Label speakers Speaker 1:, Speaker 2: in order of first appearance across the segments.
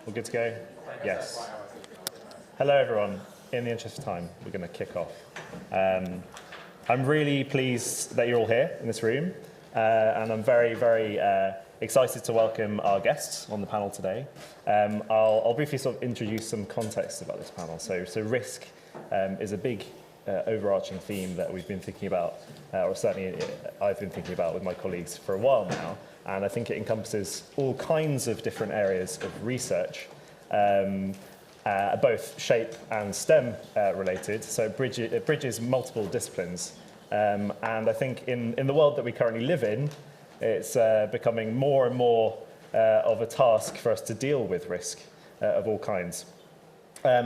Speaker 1: All good to go? Yes. Hello, everyone. In the interest of time, we're going to kick off. I'm really pleased that you're all here in this room, and I'm very, very excited to welcome our guests on the panel today. I'll briefly sort of introduce some context about this panel. So risk is a big overarching theme that we've been thinking about, or certainly I've been thinking about with my colleagues for a while now, and I think it encompasses all kinds of different areas of research, both SHAPE and STEM related, so it bridges multiple disciplines. And I think in the world that we currently live in, it's becoming more and more of a task for us to deal with risk of all kinds.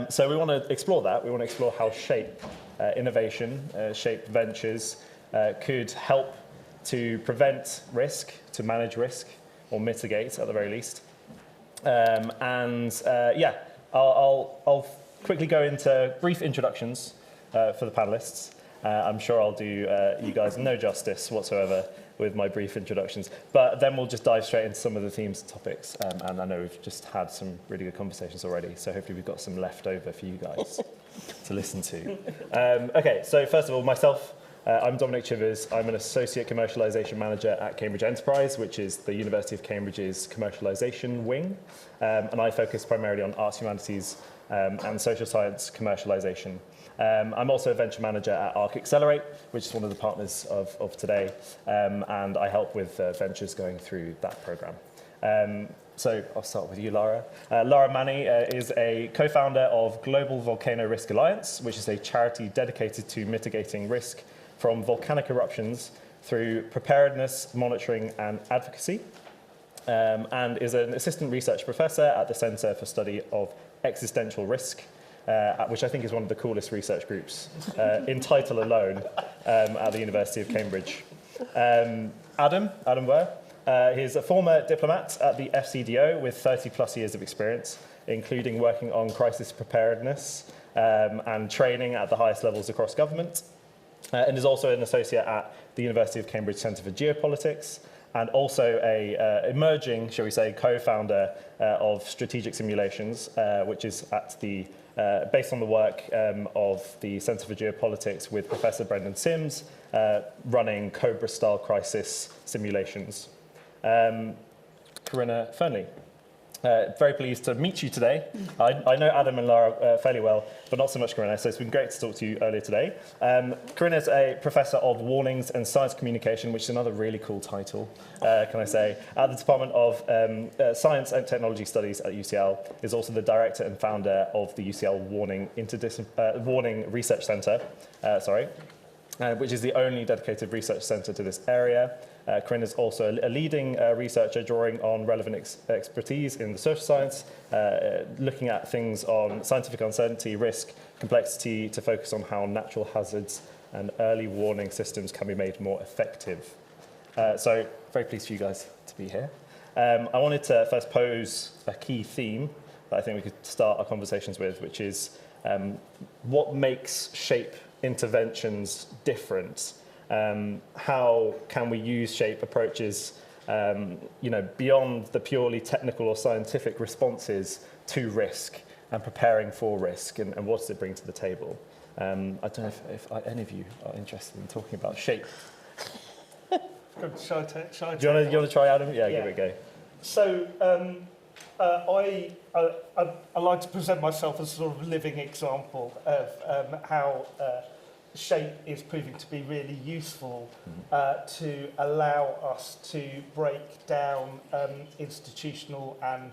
Speaker 1: So we want to explore that. We want to explore how SHAPE innovation, SHAPE ventures could help to prevent risk, to manage risk, or mitigate at the very least. I'll quickly go into brief introductions for the panelists. I'm sure I'll do you guys no justice whatsoever with my brief introductions, but then we'll just dive straight into some of the themes and topics, and I know we've just had some really good conversations already, so hopefully we've got some left over for you guys to listen to. Okay, so first of all, myself, I'm Dominic Chivers. I'm an Associate Commercialisation Manager at Cambridge Enterprise, which is the University of Cambridge's commercialisation wing, and I focus primarily on arts, humanities, and social science commercialisation. I'm also a venture manager at Arc Accelerate, which is one of the partners of today, and I help with ventures going through that programme. So I'll start with you, Lara. Lara Manny is a co-founder of Global Volcano Risk Alliance, which is a charity dedicated to mitigating risk from volcanic eruptions through preparedness, monitoring, and advocacy, and is an assistant research professor at the Centre for Study of Existential Risk, which I think is one of the coolest research groups in title alone at the University of Cambridge. Adam Wurr, he's a former diplomat at the FCDO with 30 plus years of experience, including working on crisis preparedness and training at the highest levels across government, and is also an associate at the University of Cambridge Centre for Geopolitics, and also a emerging, shall we say, co-founder of Strategic Simulations, which is at the based on the work of the Centre for Geopolitics with Professor Brendan Sims, running Cobra-style crisis simulations. Carina Fearnley. Very pleased to meet you today. I know Adam and Lara fairly well, but not so much Carina, so it's been great to talk to you earlier today. Carina is a Professor of Warnings and Science Communication, which is another really cool title, can I say, at the Department of Science and Technology Studies at UCL, is also the Director and Founder of the UCL Warning Research Centre, which is the only dedicated research centre to this area. Carina is also a leading researcher drawing on relevant expertise in the social science, looking at things on scientific uncertainty, risk, complexity, to focus on how natural hazards and early warning systems can be made more effective. So very pleased for you guys to be here. I wanted to first pose a key theme that I think we could start our conversations with, which is what makes SHAPE interventions different? How can we use SHAPE approaches, beyond the purely technical or scientific responses to risk and preparing for risk, and what does it bring to the table? I don't know if any of you are interested in talking about SHAPE.
Speaker 2: Shall I take
Speaker 1: Do you want to try, Adam? Yeah, give it a go.
Speaker 2: So I like to present myself as a sort of living example of how SHAPE is proving to be really useful to allow us to break down institutional and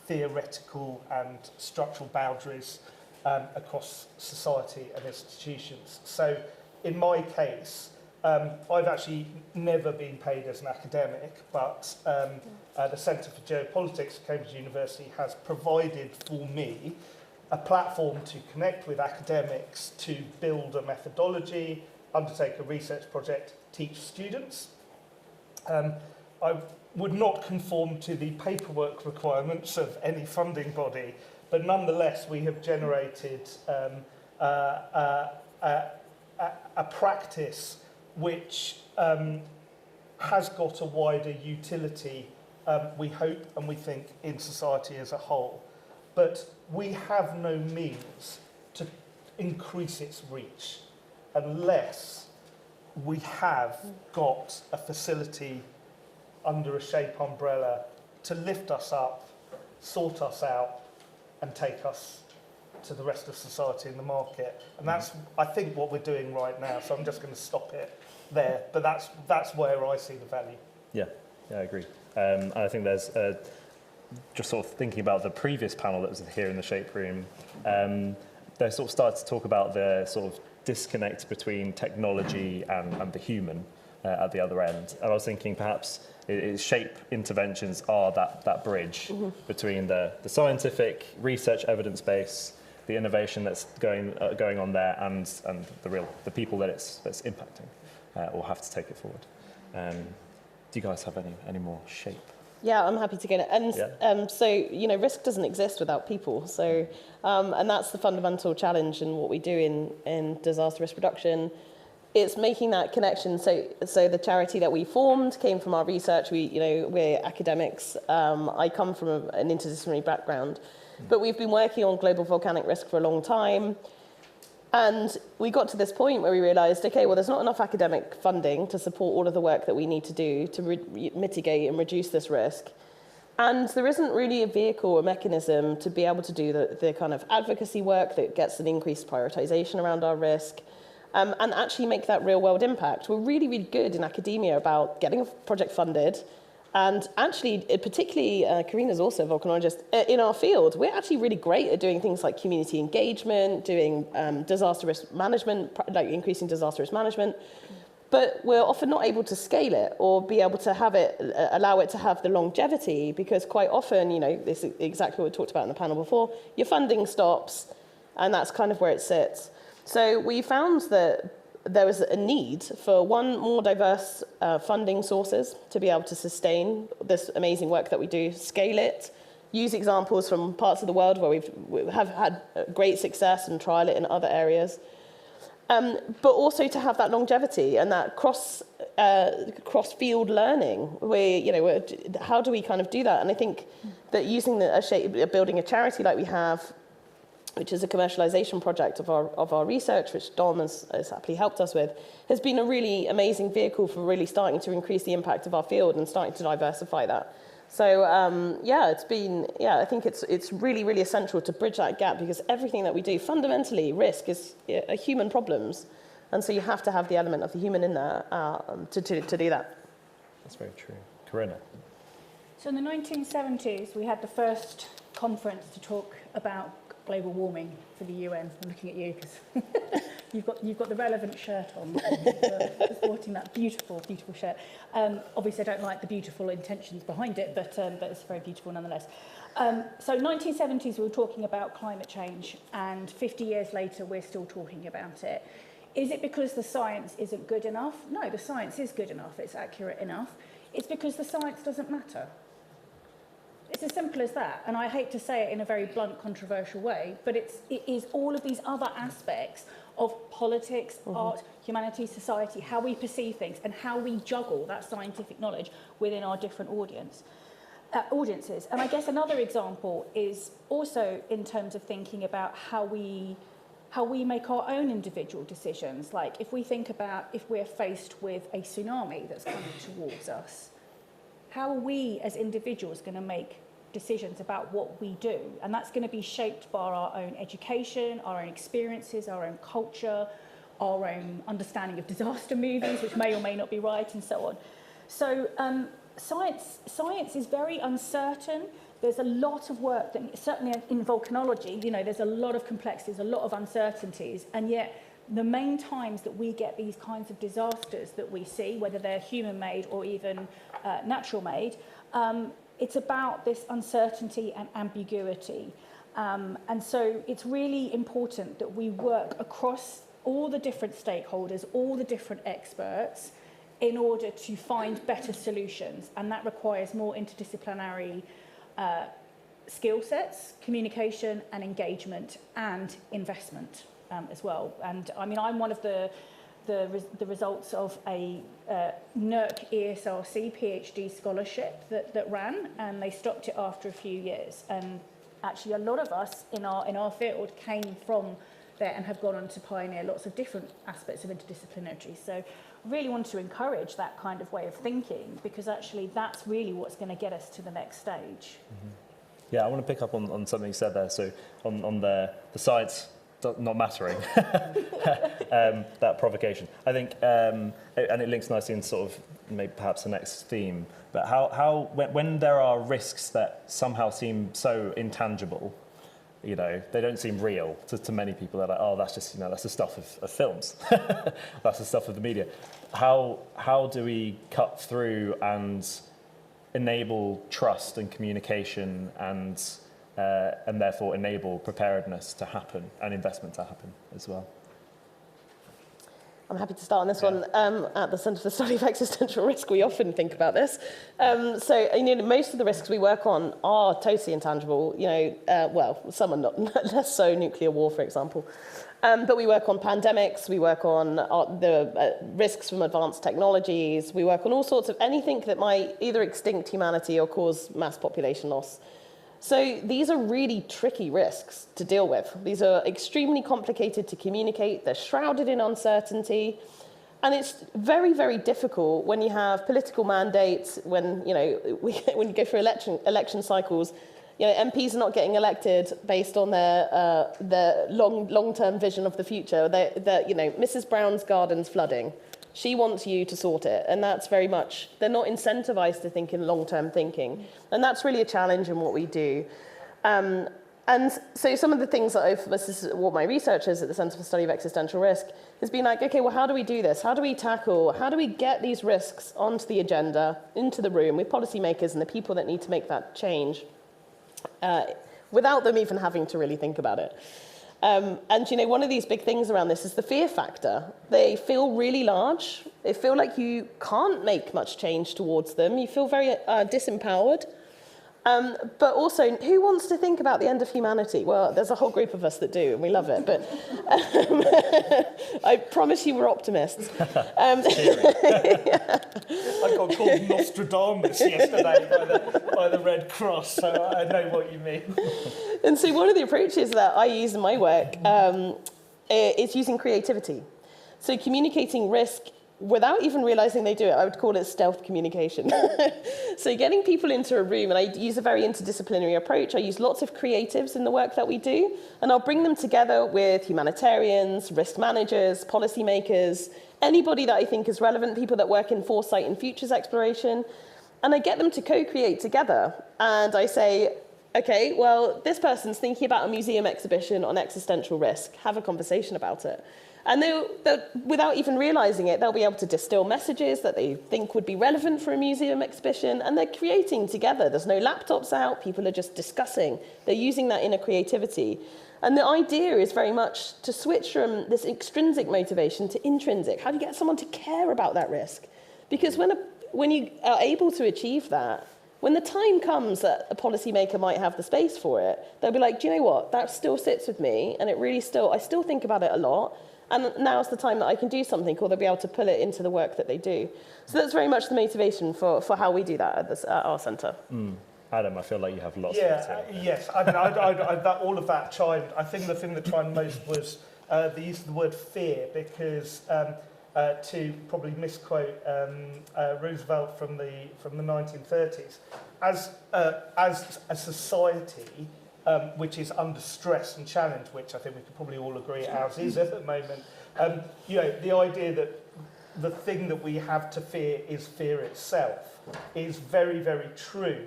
Speaker 2: theoretical and structural boundaries across society and institutions. So in my case, I've actually never been paid as an academic, but the Centre for Geopolitics at Cambridge University has provided for me a platform to connect with academics to build a methodology, undertake a research project, teach students. I would not conform to the paperwork requirements of any funding body, but nonetheless we have generated a practice which has got a wider utility, we hope and we think, in society as a whole. but we have no means to increase its reach unless we have got a facility under a SHAPE umbrella to lift us up, sort us out, and take us to the rest of society and the market. And that's, I think, what we're doing right now. So I'm just going to stop it there. But that's where I see the value.
Speaker 1: Yeah, I agree. And I think there's, just sort of thinking about the previous panel that was here in the SHAPE room, they sort of started to talk about the sort of disconnect between technology and the human at the other end. And I was thinking perhaps SHAPE interventions are that bridge between the scientific research evidence base, the innovation that's going on there, and the people that it's impacting or have to take it forward. Do you guys have any more SHAPE?
Speaker 3: Yeah, I'm happy to get it. And so, you know, risk doesn't exist without people. So, and that's the fundamental challenge in what we do in disaster risk reduction. It's making that connection. So the charity that we formed came from our research. We're academics. I come from an interdisciplinary background, but we've been working on global volcanic risk for a long time. And we got to this point where we realized, okay, well, there's not enough academic funding to support all of the work that we need to do to mitigate and reduce this risk. And there isn't really a vehicle or mechanism to be able to do the kind of advocacy work that gets an increased prioritization around our risk. And actually make that real-world impact. We're really, really good in academia about getting a project funded. And actually, particularly, Carina's also a volcanologist, in our field, we're actually really great at doing things like community engagement, doing disaster risk management, like increasing disaster risk management. But we're often not able to scale it or be able to have it, allow it to have the longevity, because quite often, you know, this is exactly what we talked about in the panel before, your funding stops, and that's kind of where it sits. So we found that there was a need for more diverse funding sources to be able to sustain this amazing work that we do, scale it, use examples from parts of the world where we have had great success and trial it in other areas, but also to have that longevity and that cross-field learning. How do we kind of do that? And I think that using building a charity like we have, which is a commercialization project of our research, which Dom has happily helped us with, has been a really amazing vehicle for really starting to increase the impact of our field and starting to diversify that. So I think it's really, really essential to bridge that gap, because everything that we do, fundamentally, risk is human problems. And so you have to have the element of the human in there to do that.
Speaker 1: That's very true. Carina?
Speaker 4: So in the 1970s, we had the first conference to talk about global warming for the UN. I'm looking at you because you've got the relevant shirt on, sporting that beautiful, beautiful shirt. Obviously, I don't like the beautiful intentions behind it, but it's very beautiful nonetheless. So 1970s, we were talking about climate change, and 50 years later, we're still talking about it. Is it because the science isn't good enough? No, the science is good enough. It's accurate enough. It's because the science doesn't matter. It's as simple as that. And I hate to say it in a very blunt, controversial way, but it is all of these other aspects of politics, art, humanities, society, how we perceive things, and how we juggle that scientific knowledge within our different audiences. And I guess another example is also in terms of thinking about how we make our own individual decisions. Like if we think about if we're faced with a tsunami that's coming towards us, how are we as individuals going to make decisions about what we do? And that's going to be shaped by our own education, our own experiences, our own culture, our own understanding of disaster movies, which may or may not be right, and so on. So science is very uncertain. There's a lot of work, that, certainly in volcanology, there's a lot of complexities, a lot of uncertainties, and yet the main times that we get these kinds of disasters that we see, whether they're human-made or even natural-made, it's about this uncertainty and ambiguity. And so it's really important that we work across all the different stakeholders, all the different experts, in order to find better solutions. And that requires more interdisciplinary skill sets, communication and engagement, and investment as well. And I mean, I'm one of the results of a NERC ESRC PhD scholarship that ran, and they stopped it after a few years. And actually a lot of us in our field came from there and have gone on to pioneer lots of different aspects of interdisciplinary. So I really want to encourage that kind of way of thinking, because actually that's really what's going to get us to the next stage.
Speaker 1: Yeah, I want to pick up on something you said there. So on the science not mattering, that provocation. I think, and it links nicely in sort of maybe perhaps the next theme, but how when there are risks that somehow seem so intangible, you know, they don't seem real to many people. They're like, oh, that's just, you know, that's the stuff of films. That's the stuff of the media. How do we cut through and enable trust and communication and therefore enable preparedness to happen and investment to happen as well?
Speaker 3: I'm happy to start on this one. At the Centre for the Study of Existential Risk, we often think about this. So, you know, most of the risks we work on are totally intangible. You know, well, some are not, less so, nuclear war, for example. But we work on pandemics, we work on the risks from advanced technologies, we work on all sorts of anything that might either extinct humanity or cause mass population loss. So these are really tricky risks to deal with. These are extremely complicated to communicate. They're shrouded in uncertainty. And it's very, very difficult when you have political mandates, when, you know, when you go through election cycles. You know, MPs are not getting elected based on their long-term vision of the future. You know, Mrs. Brown's garden's flooding. She wants you to sort it, and that's very much, they're not incentivized to think in long-term thinking. And that's really a challenge in what we do. And so some of the things that this is what my researchers at the Centre for the Study of Existential Risk has been like, okay, well, how do we do this? How do we get these risks onto the agenda, into the room with policymakers and the people that need to make that change without them even having to really think about it? And, you know, one of these big things around this is the fear factor. They feel really large. They feel like you can't make much change towards them. You feel very disempowered. But also, who wants to think about the end of humanity? Well, there's a whole group of us that do, and we love it. But I promise you we're optimists.
Speaker 2: I got called Nostradamus yesterday by the Red Cross, so I know what you mean.
Speaker 3: And so one of the approaches that I use in my work is using creativity. So communicating risk without even realizing they do it. I would call it stealth communication. So getting people into a room, and I use a very interdisciplinary approach. I use lots of creatives in the work that we do, and I'll bring them together with humanitarians, risk managers, policymakers, anybody that I think is relevant, people that work in foresight and futures exploration, and I get them to co-create together. And I say, okay, well, this person's thinking about a museum exhibition on existential risk. Have a conversation about it. And they'll, without even realizing it, they'll be able to distill messages that they think would be relevant for a museum exhibition, and they're creating together. There's no laptops out. People are just discussing. They're using that inner creativity. And the idea is very much to switch from this extrinsic motivation to intrinsic. How do you get someone to care about that risk? Because when you are able to achieve that, when the time comes that a policymaker might have the space for it, they'll be like, do you know what? That still sits with me, and I still think about it a lot. And now's the time that I can do something, or they'll be able to pull it into the work that they do. So that's very much the motivation for how we do that at our centre.
Speaker 1: Adam, I feel like you have lots of it.
Speaker 2: Yes. I mean, all of that chimed. I think the thing that chimed most was the use of the word fear, because to probably misquote Roosevelt from the 1930s, as a society which is under stress and challenge, which I think we could probably all agree ours is at the moment. You know, the idea that the thing that we have to fear is fear itself is very, very true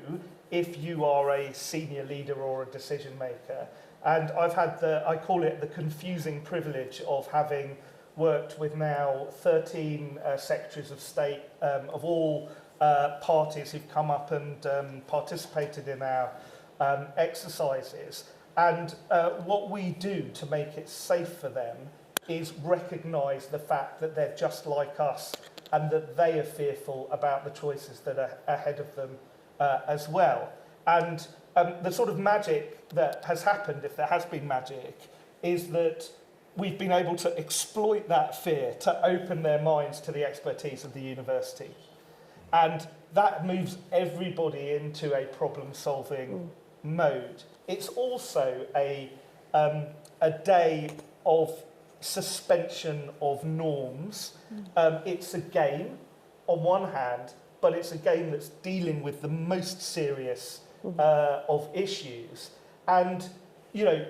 Speaker 2: if you are a senior leader or a decision maker. And I've had I call it the confusing privilege of having worked with now 13 secretaries of state of all parties who've come up and participated in our exercises, and what we do to make it safe for them is recognise the fact that they're just like us and that they are fearful about the choices that are ahead of them as well. And the sort of magic that has happened, if there has been magic, is that we've been able to exploit that fear to open their minds to the expertise of the university. And that moves everybody into a problem-solving mode. It's also a day of suspension of norms. It's a game on one hand, but it's a game that's dealing with the most serious of issues. And, you know,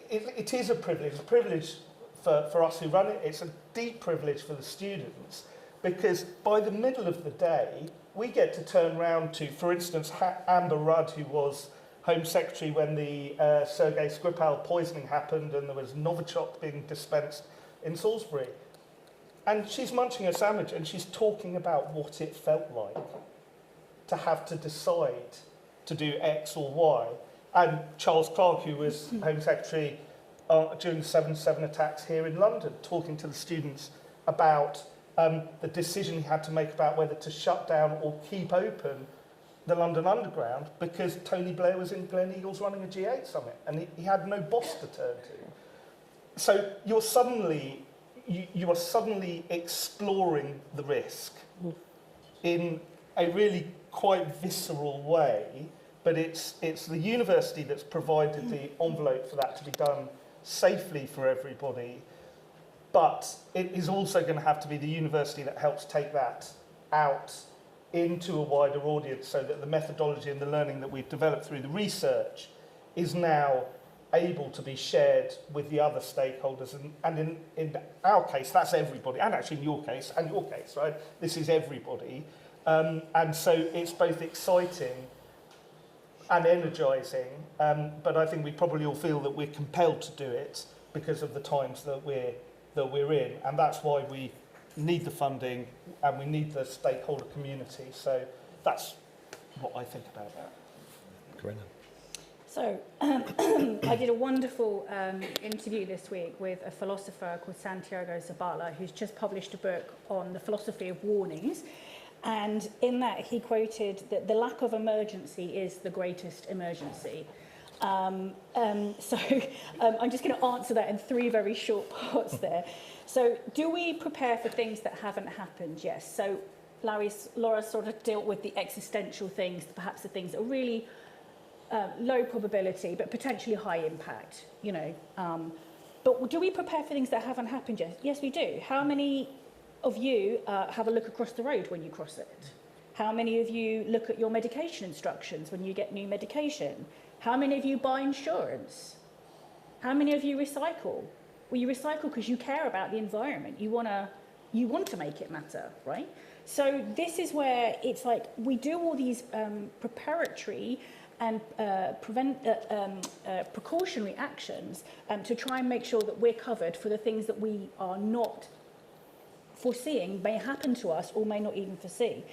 Speaker 2: it is a privilege for us who run it. It's a deep privilege for the students, because by the middle of the day, we get to turn around to, for instance, Amber Rudd, who was Home Secretary when the Sergei Skripal poisoning happened and there was Novichok being dispensed in Salisbury. And she's munching a sandwich and she's talking about what it felt like to have to decide to do X or Y. And Charles Clarke, who was Home Secretary during the 7/7 attacks here in London, talking to the students about the decision he had to make about whether to shut down or keep open the London Underground because Tony Blair was in Gleneagles running a G8 summit and he had no boss to turn to. So you're suddenly, you are suddenly exploring the risk in a really quite visceral way, but it's the university that's provided the envelope for that to be done safely for everybody. But it is also going to have to be the university that helps take that out into a wider audience so that the methodology and the learning that we've developed through the research is now able to be shared with the other stakeholders. And in our case, that's everybody. And actually in your case, right? This is everybody. And so it's both exciting and energising. But I think we probably all feel that we're compelled to do it because of the times that we're in, and that's why we need the funding and we need the stakeholder community. So that's what I think about that.
Speaker 1: Carina.
Speaker 4: So I did a wonderful interview this week with a philosopher called Santiago Zabala, who's just published a book on the philosophy of warnings. And in that, he quoted that the lack of emergency is the greatest emergency. So I'm just going to answer that in 3 very short parts there. So do we prepare for things that haven't happened? Yes. So Lara sort of dealt with the existential things, perhaps the things that are really low probability, but potentially high impact, you know. But do we prepare for things that haven't happened yet? Yes, we do. How many of you have a look across the road when you cross it? How many of you look at your medication instructions when you get new medication? How many of you buy insurance? How many of you recycle? Well, you recycle because you care about the environment. You want to make it matter, right? So this is where it's like we do all these preparatory and precautionary actions to try and make sure that we're covered for the things that we are not foreseeing may happen to us or may not even foresee.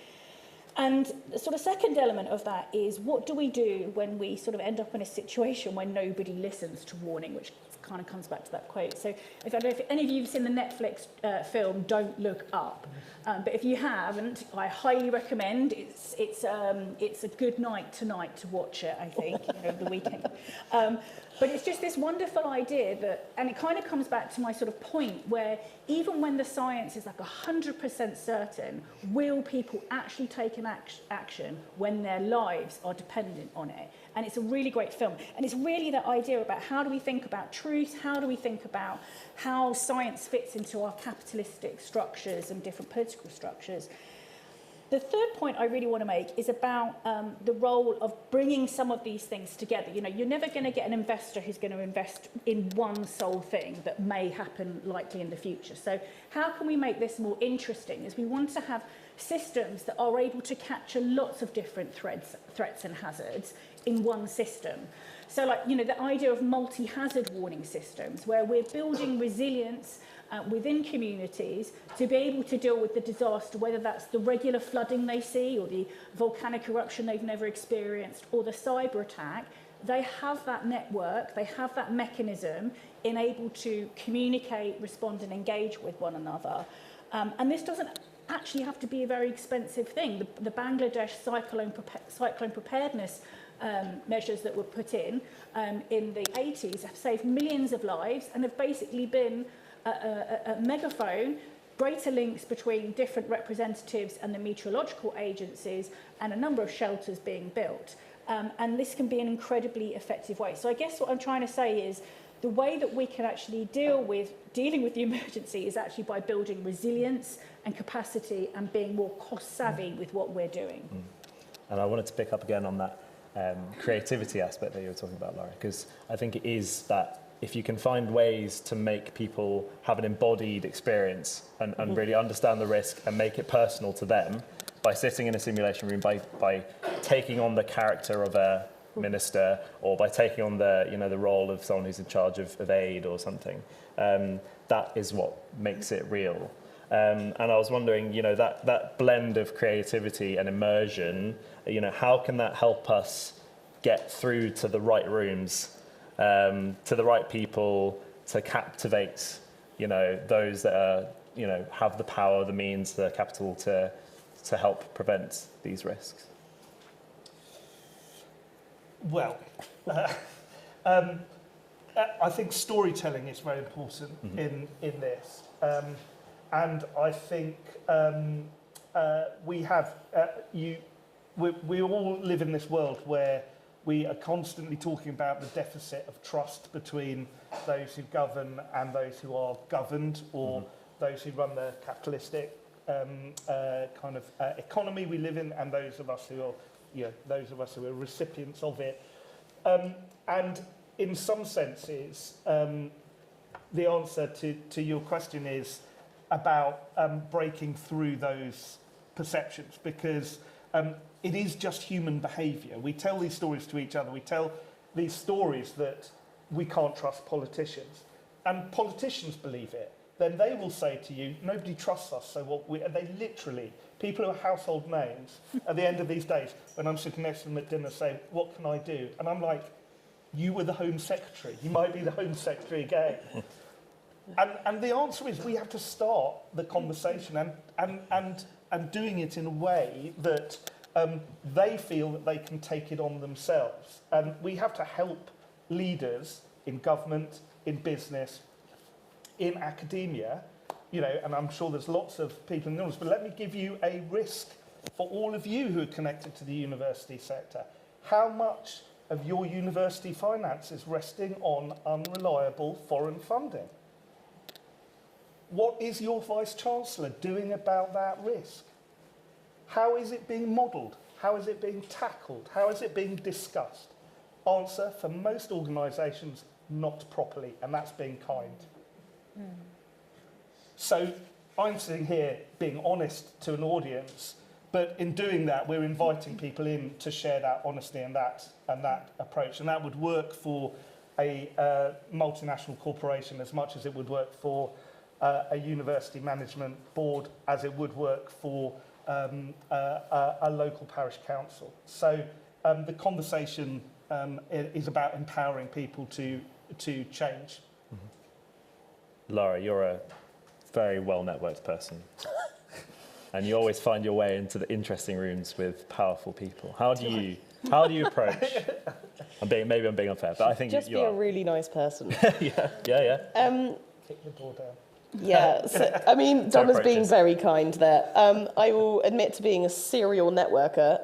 Speaker 4: And the sort of second element of that is, what do we do when we sort of end up in a situation where nobody listens to warning, which kind of comes back to that quote. So I don't know if any of you have seen the Netflix film Don't Look Up, but if you haven't, I highly recommend. It's a good night tonight to watch it, I think, over the weekend. But it's just this wonderful idea that, and it kind of comes back to my sort of point where even when the science is like 100% certain, will people actually take an action when their lives are dependent on it? And it's a really great film. And it's really that idea about how do we think about truth, how do we think about how science fits into our capitalistic structures and different political structures. The third point I really want to make is about the role of bringing some of these things together. You know, you're never going to get an investor who's going to invest in one sole thing that may happen likely in the future. So how can we make this more interesting? Is we want to have systems that are able to capture lots of different threats and hazards in one system. So, like, you know, the idea of multi-hazard warning systems, where we're building resilience within communities to be able to deal with the disaster, whether that's the regular flooding they see or the volcanic eruption they've never experienced or the cyber attack. They have that network, they have that mechanism in able to communicate, respond and engage with one another. And this doesn't actually have to be a very expensive thing. The Bangladesh cyclone preparedness measures that were put in the 80s have saved millions of lives and have basically been a megaphone, greater links between different representatives and the meteorological agencies, and a number of shelters being built. And this can be an incredibly effective way. So I guess what I'm trying to say is the way that we can actually dealing with the emergency is actually by building resilience and capacity and being more cost savvy with what we're doing.
Speaker 1: And I wanted to pick up again on that creativity aspect that you were talking about, Lara, because I think it is that if you can find ways to make people have an embodied experience and really understand the risk and make it personal to them by sitting in a simulation room, by taking on the character of a minister, or by taking on the role of someone who's in charge of aid or something, that is what makes it real. And I was wondering, that blend of creativity and immersion, how can that help us get through to the right rooms, to the right people, to captivate, those that are, have the power, the means, the capital to help prevent these risks?
Speaker 2: Well, I think storytelling is very important in this. And I think we all live in this world where we are constantly talking about the deficit of trust between those who govern and those who are governed, or those who run the capitalistic economy we live in, and those of us who are recipients of it. And in some senses, the answer to your question is about breaking through those perceptions, because it is just human behaviour. We tell these stories to each other. We tell these stories that we can't trust politicians, and politicians believe it. Then they will say to you, nobody trusts us, so they literally, people who are household names, at the end of these days, when I'm sitting next to them at dinner, say, what can I do? And I'm like, you were the Home Secretary. You might be the Home Secretary again. And the answer is we have to start the conversation and doing it in a way that they feel that they can take it on themselves. And we have to help leaders in government, in business, in academia, and I'm sure there's lots of people in the audience, but let me give you a risk for all of you who are connected to the university sector. How much of your university finance is resting on unreliable foreign funding? What is your Vice-Chancellor doing about that risk? How is it being modelled? How is it being tackled? How is it being discussed? Answer, for most organisations, not properly, and that's being kind. So I'm sitting here being honest to an audience, but in doing that, we're inviting people in to share that honesty and that approach. And that would work for a multinational corporation as much as it would work for a university management board, as it would work for a local parish council. So the conversation is about empowering people to change.
Speaker 1: Lara, you're a very well-networked person. And you always find your way into the interesting rooms with powerful people. How do you approach? Maybe I'm being unfair, but I think
Speaker 3: just
Speaker 1: you
Speaker 3: be
Speaker 1: are.
Speaker 3: a really nice person.
Speaker 1: Yeah.
Speaker 2: Kick the door down.
Speaker 3: Yeah, so, I mean, Dom is being very kind there. I will admit to being a serial networker.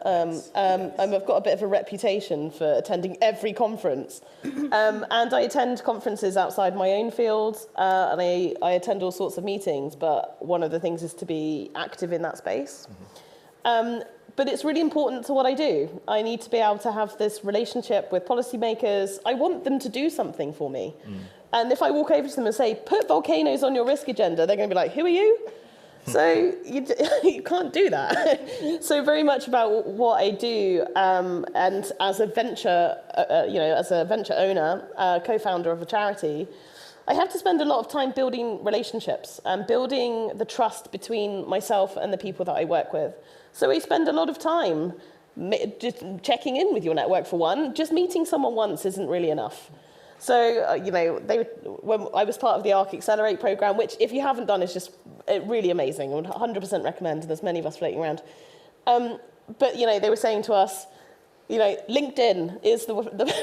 Speaker 3: I've got a bit of a reputation for attending every conference. And I attend conferences outside my own field, and I attend all sorts of meetings, but one of the things is to be active in that space. But it's really important to what I do. I need to be able to have this relationship with policymakers. I want them to do something for me. And if I walk over to them and say, put volcanoes on your risk agenda, they're going to be like, who are you? So you can't do that. So very much about what I do, and as a venture, as a venture owner, co-founder of a charity, I have to spend a lot of time building relationships and building the trust between myself and the people that I work with. So we spend a lot of time just checking in with your network for one. Just meeting someone once isn't really enough. So, when I was part of the ARC Accelerate program, which if you haven't done is just really amazing. I would 100% recommend. There's many of us floating around. But, they were saying to us, LinkedIn is the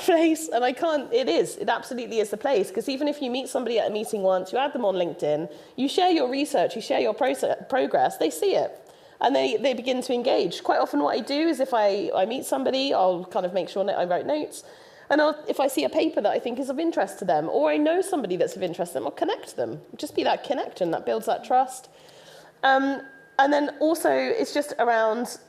Speaker 3: place. And it absolutely is the place. Because even if you meet somebody at a meeting once, you add them on LinkedIn, you share your research, you share your progress, they see it. And they begin to engage. Quite often what I do is if I meet somebody, I'll kind of make sure that I write notes. And if I see a paper that I think is of interest to them, or I know somebody that's of interest to them, I'll connect them. Just be that connection that builds that trust. And then also it's just around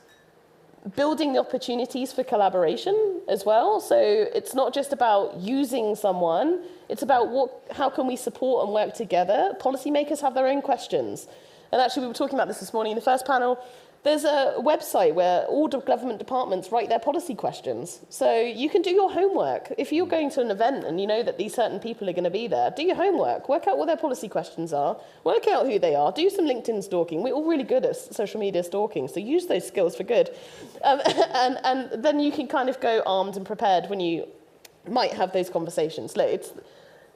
Speaker 3: building the opportunities for collaboration as well. So it's not just about using someone, it's about how can we support and work together. Policymakers have their own questions. And actually we were talking about this morning in the first panel. There's a website where all the government departments write their policy questions. So you can do your homework. If you're going to an event and you know that these certain people are going to be there, do your homework. Work out what their policy questions are. Work out who they are. Do some LinkedIn stalking. We're all really good at social media stalking, so use those skills for good. And then you can kind of go armed and prepared when you might have those conversations. Look, it's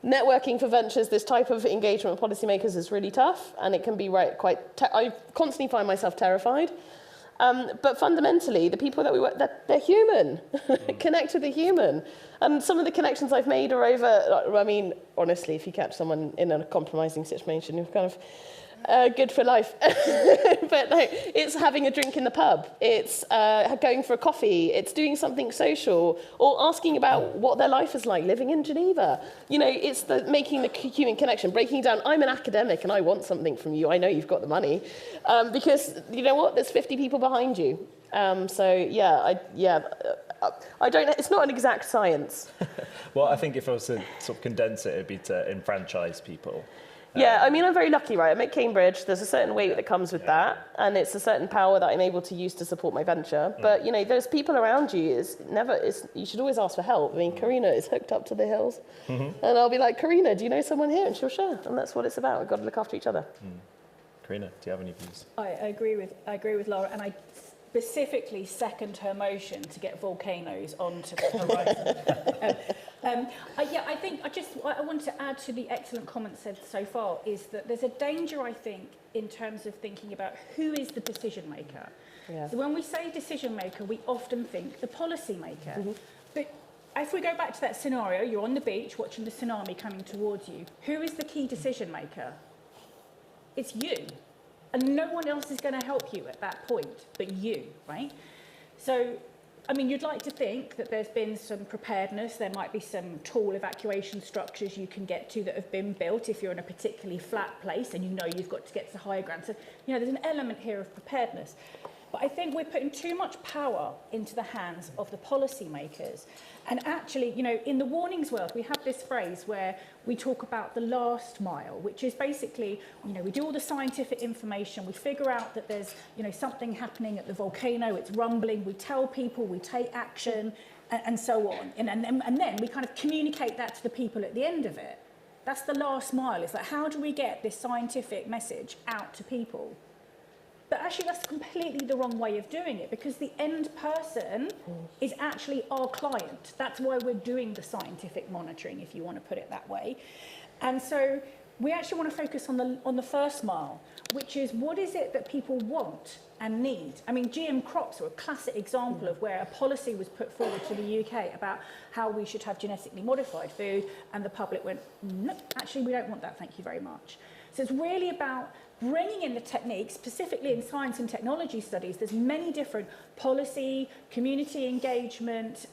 Speaker 3: networking for ventures, this type of engagement with policymakers is really tough, and it can be I constantly find myself terrified. But fundamentally, the people that we work, they're human. Connect with the human. And some of the connections I've made are over, I mean, honestly, if you catch someone in a compromising situation, you're kind of good for life. But no, it's having a drink in the pub. It's going for a coffee. It's doing something social, or asking about what their life is like living in Geneva. You know, it's making the human connection, breaking down. I'm an academic and I want something from you. I know you've got the money, because you know what? There's 50 people behind you. I don't. It's not an exact science.
Speaker 1: Well, I think if I was to sort of condense it, it'd be to enfranchise people.
Speaker 3: Yeah, I mean, I'm very lucky, right? I'm at Cambridge. There's a certain weight that comes with that, and it's a certain power that I'm able to use to support my venture. But, you know, there's people around you. You should always ask for help. I mean, Carina is hooked up to the hills. And I'll be like, Carina, do you know someone here? And she'll share. And that's what it's about. We've got to look after each other.
Speaker 1: Carina, do you have any views?
Speaker 4: I agree with Lara, and I specifically second her motion to get volcanoes onto the horizon. I think I want to add to the excellent comments said so far is that there's a danger, I think, in terms of thinking about who is the decision maker. Yeah. So when we say decision maker, we often think the policy maker. But if we go back to that scenario, you're on the beach watching the tsunami coming towards you. Who is the key decision maker? It's you. And no one else is going to help you at that point but you, right? So, I mean, you'd like to think that there's been some preparedness. There might be some tall evacuation structures you can get to that have been built if you're in a particularly flat place and you know you've got to get to higher ground. So, you know, there's an element here of preparedness. But I think we're putting too much power into the hands of the policymakers. And actually, you know, in the warnings world, we have this phrase where we talk about the last mile, which is basically, you know, we do all the scientific information, we figure out that there's, you know, something happening at the volcano, it's rumbling, we tell people, we take action, and so on. And then we kind of communicate that to the people at the end of it. That's the last mile. It's like, how do we get this scientific message out to people? But actually, that's completely the wrong way of doing it, because the end person is actually our client. That's why we're doing the scientific monitoring, if you want to put it that way. And so we actually want to focus on the first mile, which is what is it that people want and need? I mean, GM crops are a classic example of where a policy was put forward to the UK about how we should have genetically modified food, and the public went, no, actually, we don't want that, thank you very much. So it's really about bringing in the techniques, specifically in science and technology studies. There's many different policy, community engagement,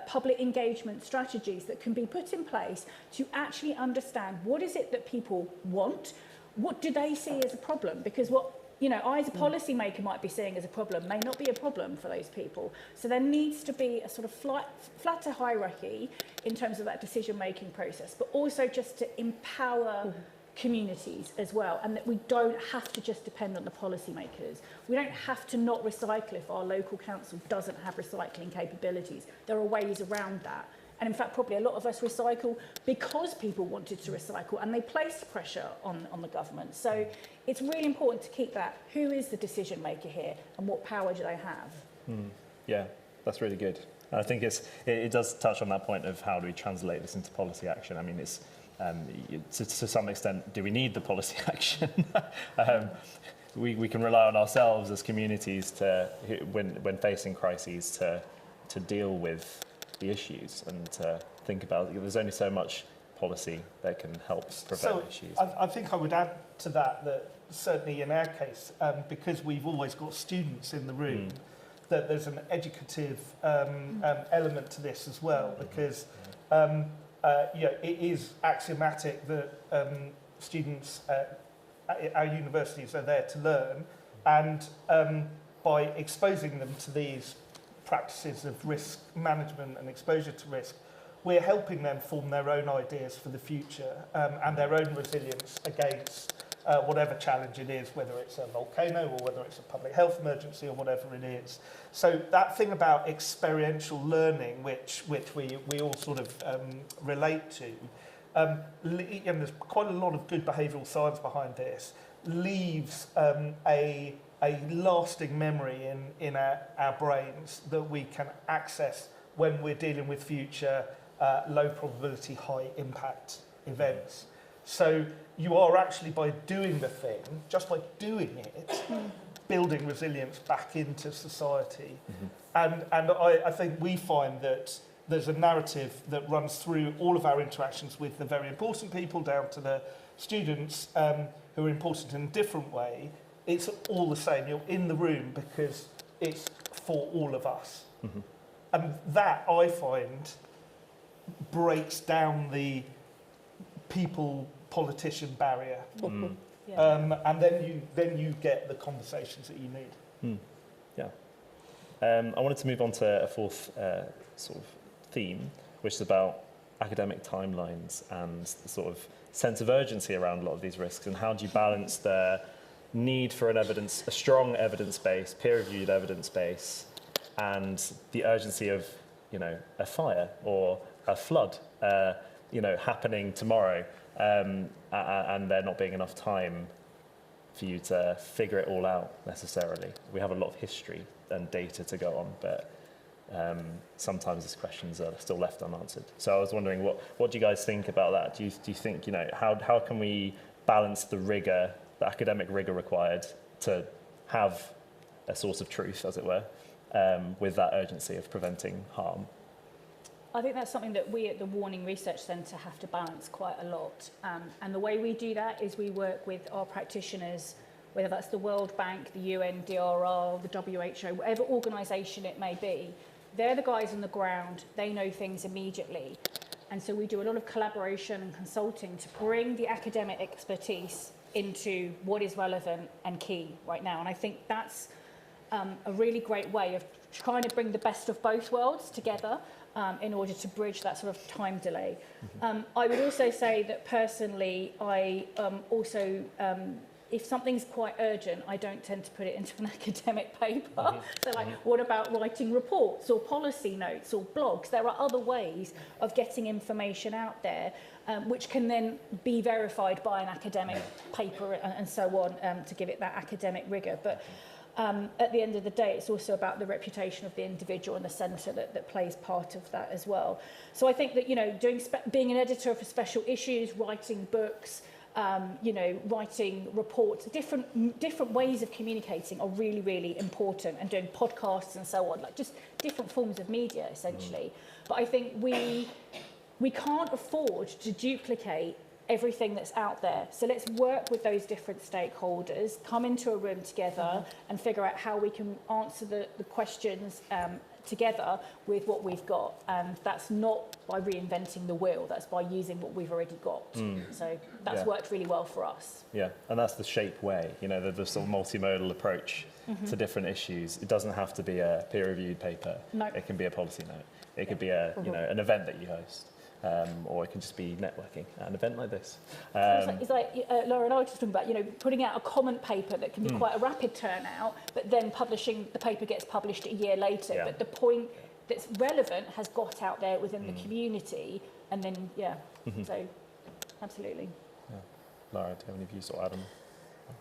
Speaker 4: public engagement strategies that can be put in place to actually understand what is it that people want, what do they see as a problem, because what, you know, I as a policymaker might be seeing as a problem may not be a problem for those people. So there needs to be a sort of flatter hierarchy in terms of that decision-making process, but also just to empower communities as well, and that we don't have to just depend on the policymakers. We don't have to not recycle if our local council doesn't have recycling capabilities. There are ways around that. And in fact, probably a lot of us recycle because people wanted to recycle and they placed pressure on the government. So it's really important to keep that. Who is the decision maker here and what power do they have?
Speaker 1: Yeah, that's really good. And I think it does touch on that point of how do we translate this into policy action. I mean, it's to some extent, do we need the policy action? We can rely on ourselves as communities to, when facing crises, to deal with the issues and to think about, there's only so much policy that can help prevent
Speaker 2: So
Speaker 1: issues.
Speaker 2: I think I would add to that certainly in our case, because we've always got students in the room, that there's an educative element to this as well, because it is axiomatic that students at our universities are there to learn, and by exposing them to these practices of risk management and exposure to risk, we're helping them form their own ideas for the future and their own resilience against whatever challenge it is, whether it's a volcano or whether it's a public health emergency or whatever it is. So that thing about experiential learning, which we all sort of relate to, and there's quite a lot of good behavioural science behind this, leaves a lasting memory in our brains that we can access when we're dealing with future low probability, high impact events. So you are actually, by doing the thing, just by doing it, building resilience back into society. And I think we find that there's a narrative that runs through all of our interactions with the very important people down to the students who are important in a different way. It's all the same. You're in the room because it's for all of us. And that, I find, breaks down the people-politician barrier. And then you get the conversations that you need.
Speaker 1: I wanted to move on to a fourth sort of theme, which is about academic timelines and the sort of sense of urgency around a lot of these risks, and how do you balance the need for a strong evidence base, peer-reviewed evidence base, and the urgency of, a fire or a flood, happening tomorrow, and there not being enough time for you to figure it all out necessarily. We have a lot of history and data to go on, but sometimes these questions are still left unanswered. So I was wondering, what do you guys think about that? Do you think, how can we balance the rigor, the academic rigor required to have a source of truth, as it were, with that urgency of preventing harm?
Speaker 4: I think that's something that we at the Warning Research Centre have to balance quite a lot. And the way we do that is we work with our practitioners, whether that's the World Bank, the UN, DRR, the WHO, whatever organisation it may be. They're the guys on the ground. They know things immediately. And so we do a lot of collaboration and consulting to bring the academic expertise into what is relevant and key right now. And I think that's a really great way of trying to bring the best of both worlds together in order to bridge that sort of time delay. I would also say that personally, I also, if something's quite urgent, I don't tend to put it into an academic paper. So what about writing reports or policy notes or blogs? There are other ways of getting information out there which can then be verified by an academic paper and so on to give it that academic rigour. But at the end of the day, it's also about the reputation of the individual and the centre that plays part of that as well. So I think that, being an editor for special issues, writing books, writing reports, different ways of communicating are really, really important, and doing podcasts and so on, like just different forms of media, essentially. But I think we can't afford to duplicate everything that's out there. So let's work with those different stakeholders, come into a room together and figure out how we can answer the questions together with what we've got. And that's not by reinventing the wheel, that's by using what we've already got. So that's worked really well for us. Yeah,
Speaker 1: and that's the SHAPE way, the sort of multimodal approach to different issues. It doesn't have to be a peer-reviewed paper. No. It can be a policy note. It could be an event that you host. Or it can just be networking at an event like this.
Speaker 4: It's like Lara and I were just talking about, putting out a comment paper that can be quite a rapid turnout, but then the paper gets published a year later. Yeah. But the point that's relevant has got out there within the community, and then, so absolutely.
Speaker 1: Yeah. Lara, do you have any views or Adam?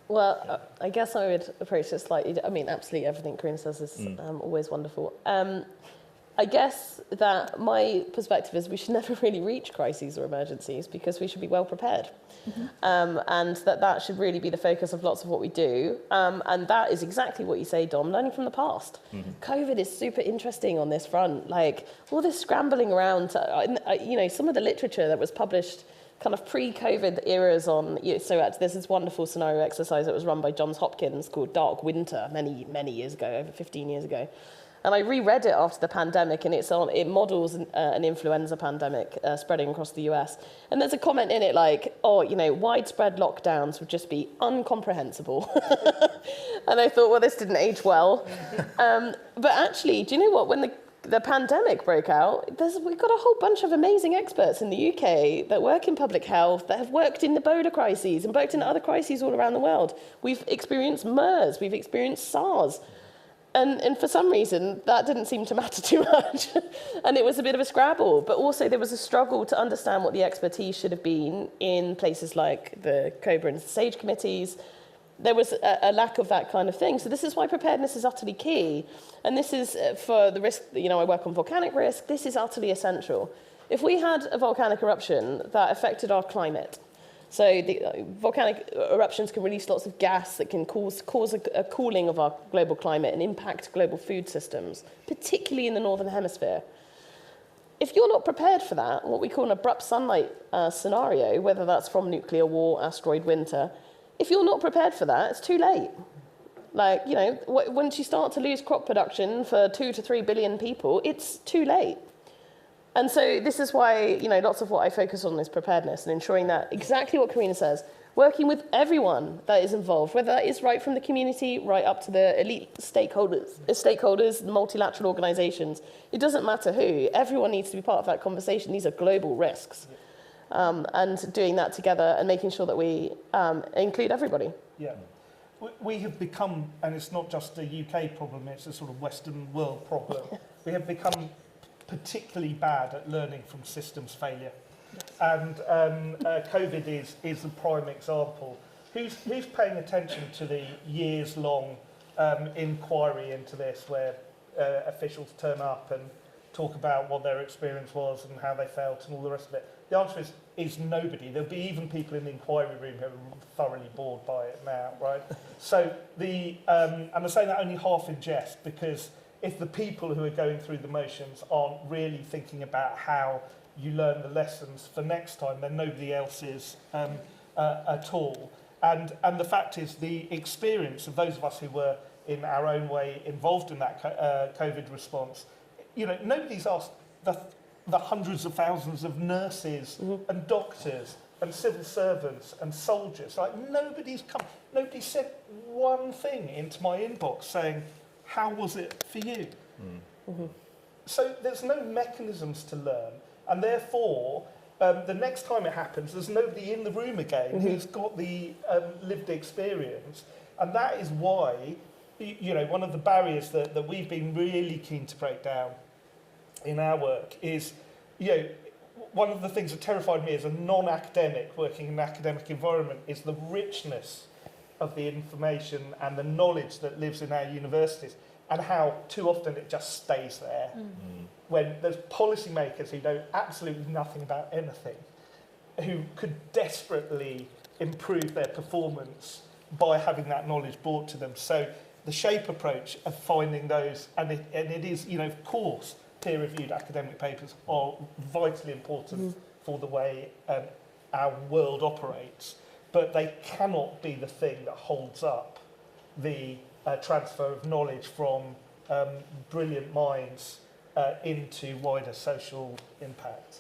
Speaker 3: Well, I guess I would approach it slightly. I mean, absolutely everything Carina says is always wonderful. I guess that my perspective is we should never really reach crises or emergencies because we should be well prepared. And that should really be the focus of lots of what we do. And that is exactly what you say, Dom, learning from the past. COVID is super interesting on this front. Like all this scrambling around, some of the literature that was published kind of pre-COVID eras on, there's this wonderful scenario exercise that was run by Johns Hopkins called Dark Winter many, many years ago, over 15 years ago. And I reread it after the pandemic, and it models an influenza pandemic spreading across the US. And there's a comment in it like, widespread lockdowns would just be incomprehensible. And I thought, well, this didn't age well. But actually, do you know what? When the pandemic broke out, we've got a whole bunch of amazing experts in the UK that work in public health, that have worked in Ebola crises and worked in other crises all around the world. We've experienced MERS, we've experienced SARS. And for some reason, that didn't seem to matter too much. And it was a bit of a scrabble. But also there was a struggle to understand what the expertise should have been in places like the COBRA and SAGE committees. There was a lack of that kind of thing. So this is why preparedness is utterly key. And this is for the risk, I work on volcanic risk, this is utterly essential. If we had a volcanic eruption that affected our climate, so the volcanic eruptions can release lots of gas that can cause a cooling of our global climate and impact global food systems, particularly in the Northern Hemisphere. If you're not prepared for that, what we call an abrupt sunlight scenario, whether that's from nuclear war, asteroid winter, if you're not prepared for that, it's too late. Like, once you start to lose crop production for 2 to 3 billion people, it's too late. And so this is why, lots of what I focus on is preparedness and ensuring that exactly what Carina says, working with everyone that is involved, whether that is right from the community, right up to the elite stakeholders, multilateral organizations. It doesn't matter who. Everyone needs to be part of that conversation. These are global risks. And doing that together and making sure that we include everybody.
Speaker 2: Yeah. We have become, and it's not just a UK problem, it's a sort of Western world problem. We have become particularly bad at learning from systems failure. And COVID is a prime example. Who's paying attention to the years-long inquiry into this, where officials turn up and talk about what their experience was and how they felt and all the rest of it? The answer is nobody. There'll be even people in the inquiry room who are thoroughly bored by it now, right? So and I say that only half in jest, because if the people who are going through the motions aren't really thinking about how you learn the lessons for next time, then nobody else is at all. And the fact is, the experience of those of us who were in our own way involved in that COVID response, nobody's asked the hundreds of thousands of nurses and doctors and civil servants and soldiers. Like, nobody sent one thing into my inbox saying, how was it for you? So there's no mechanisms to learn, and therefore the next time it happens, there's nobody in the room again who's got the lived experience. And that is why, one of the barriers that we've been really keen to break down in our work is, one of the things that terrified me as a non-academic working in an academic environment is the richness of the information and the knowledge that lives in our universities, and how too often it just stays there. When there's policymakers who know absolutely nothing about anything, who could desperately improve their performance by having that knowledge brought to them. So the SHAPE approach of finding those, and it is, of course, peer-reviewed academic papers are vitally important for the way our world operates, but they cannot be the thing that holds up the transfer of knowledge from brilliant minds into wider social impact.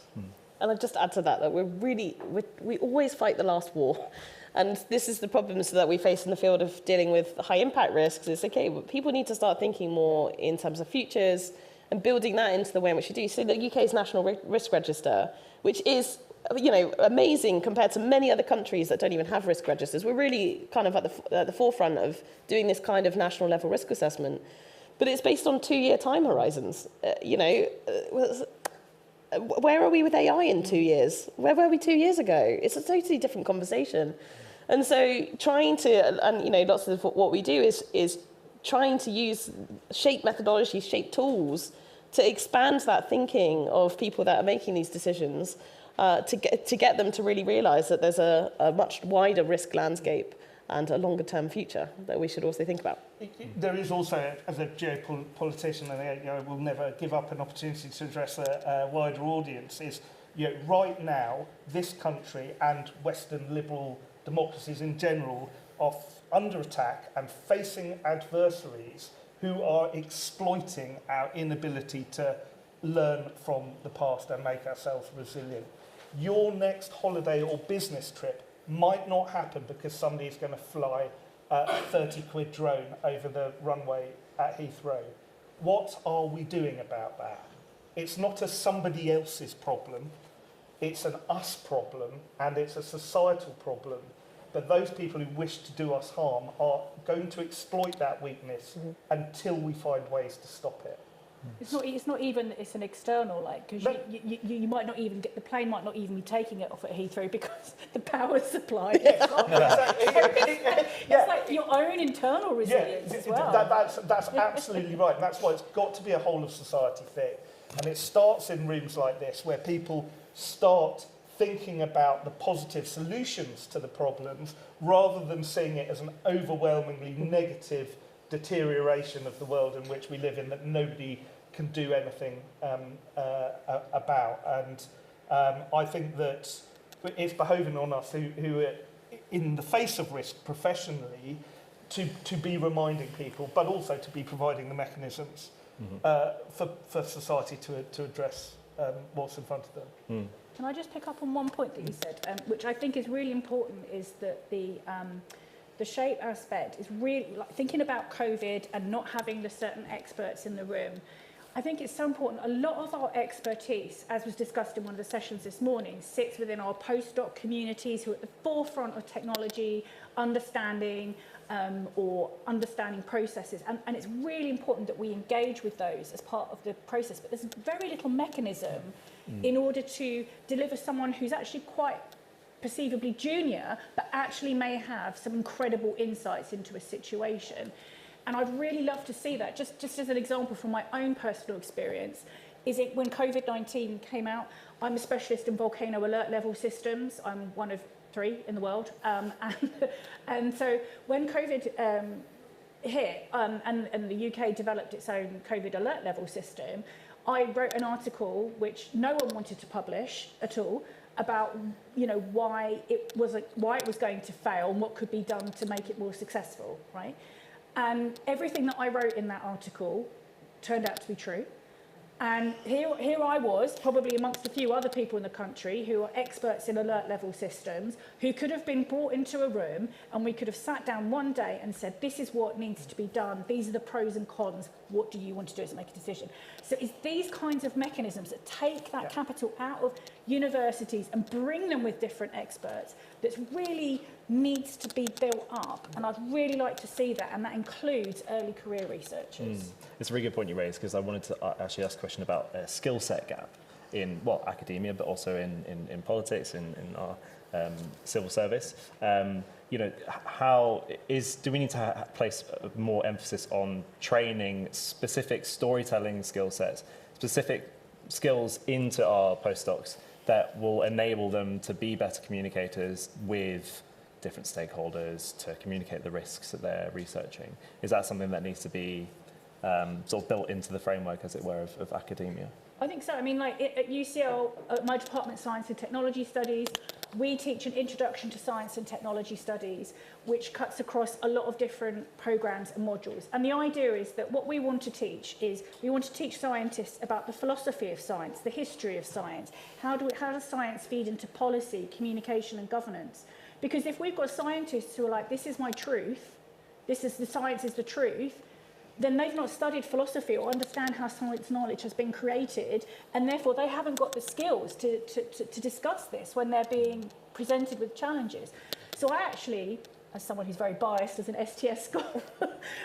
Speaker 3: And I'd just add to that we always fight the last war. And this is the problems that we face in the field of dealing with high impact risks. It's okay, but people need to start thinking more in terms of futures and building that into the way in which you do. So the UK's National Risk Register, which is amazing compared to many other countries that don't even have risk registers. We're really kind of at the forefront of doing this kind of national level risk assessment. But it's based on 2-year time horizons. Where are we with AI in 2 years? Where were we 2 years ago? It's a totally different conversation. And so trying to, and lots of what we do is trying to use SHAPE methodology, SHAPE tools to expand that thinking of people that are making these decisions, to get them to really realise that there's a much wider risk landscape and a longer term future that we should also think about.
Speaker 2: There is also, as a geopolitician, and I will never give up an opportunity to address a wider audience, is right now, this country and Western liberal democracies in general are under attack and facing adversaries who are exploiting our inability to learn from the past and make ourselves resilient. Your next holiday or business trip might not happen because somebody's going to fly a 30-quid drone over the runway at Heathrow. What are we doing about that? It's not a somebody else's problem, it's an us problem, and it's a societal problem. But those people who wish to do us harm are going to exploit that weakness until we find ways to stop it.
Speaker 4: It's not even, it's an external, like, because you might not even get, the plane might not even be taking it off at Heathrow because the power supply. It's like your own internal resilience as well.
Speaker 2: That's absolutely right. And that's why it's got to be a whole of society thing. And it starts in rooms like this where people start thinking about the positive solutions to the problems rather than seeing it as an overwhelmingly negative deterioration of the world in which we live in that nobody can do anything about. And I think that it's behoving on us who are in the face of risk professionally to be reminding people, but also to be providing the mechanisms for society to address what's in front of them.
Speaker 4: Can I just pick up on one point that you said, which I think is really important, is that the SHAPE aspect is really, like, thinking about COVID and not having the certain experts in the room. I think it's so important. A lot of our expertise, as was discussed in one of the sessions this morning, sits within our postdoc communities who are at the forefront of technology, understanding processes. And it's really important that we engage with those as part of the process. But there's very little mechanism in order to deliver someone who's actually quite perceivably junior, but actually may have some incredible insights into a situation. And I'd really love to see that. Just as an example from my own personal experience, is it when COVID-19 came out, I'm a specialist in volcano alert level systems. I'm one of 3 in the world. And so when COVID hit and the UK developed its own COVID alert level system, I wrote an article which no one wanted to publish at all, about why it was going to fail and what could be done to make it more successful, right? And everything that I wrote in that article turned out to be true. And here I was, probably amongst a few other people in the country who are experts in alert level systems, who could have been brought into a room and we could have sat down one day and said, this is what needs to be done. These are the pros and cons. What do you want to do to make a decision? So it's these kinds of mechanisms that take that capital out of universities and bring them with different experts that really needs to be built up. And I'd really like to see that. And that includes early career researchers.
Speaker 1: It's a really good point you raised, because I wanted to actually ask a question about a skill set gap in, academia, but also in politics, in our civil service. Do we need to place more emphasis on training specific storytelling skill sets, specific skills into our postdocs that will enable them to be better communicators with different stakeholders, to communicate the risks that they're researching? Is that something that needs to be sort of built into the framework, as it were, of academia?
Speaker 4: I think so. I mean, like at UCL, my department, Science and Technology Studies, we teach an introduction to science and technology studies, which cuts across a lot of different programs and modules. And the idea is that what we want to teach is, we want to teach scientists about the philosophy of science, the history of science, how does science feed into policy, communication and governance. Because if we've got scientists who are like, this is my truth, the science is the truth, then they've not studied philosophy or understand how science knowledge has been created, and therefore they haven't got the skills to discuss this when they're being presented with challenges. So I actually, as someone who's very biased as an STS scholar,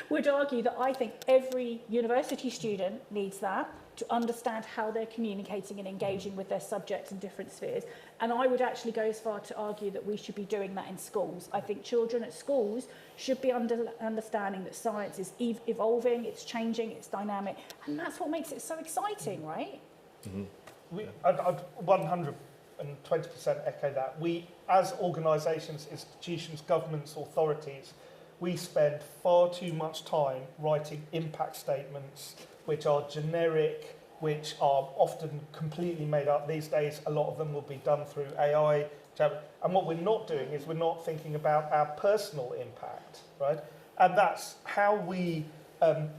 Speaker 4: would argue that I think every university student needs that. to understand how they're communicating and engaging with their subjects in different spheres. And I would actually go as far to argue that we should be doing that in schools. I think children at schools should be understanding that science is evolving, it's changing, it's dynamic, and that's what makes it so exciting, right?
Speaker 2: I'd 120% echo that. We, as organisations, institutions, governments, authorities, we spend far too much time writing impact statements which are generic, which are often completely made up. These days, a lot of them will be done through AI. And what we're not doing is we're not thinking about our personal impact, right? And that's how we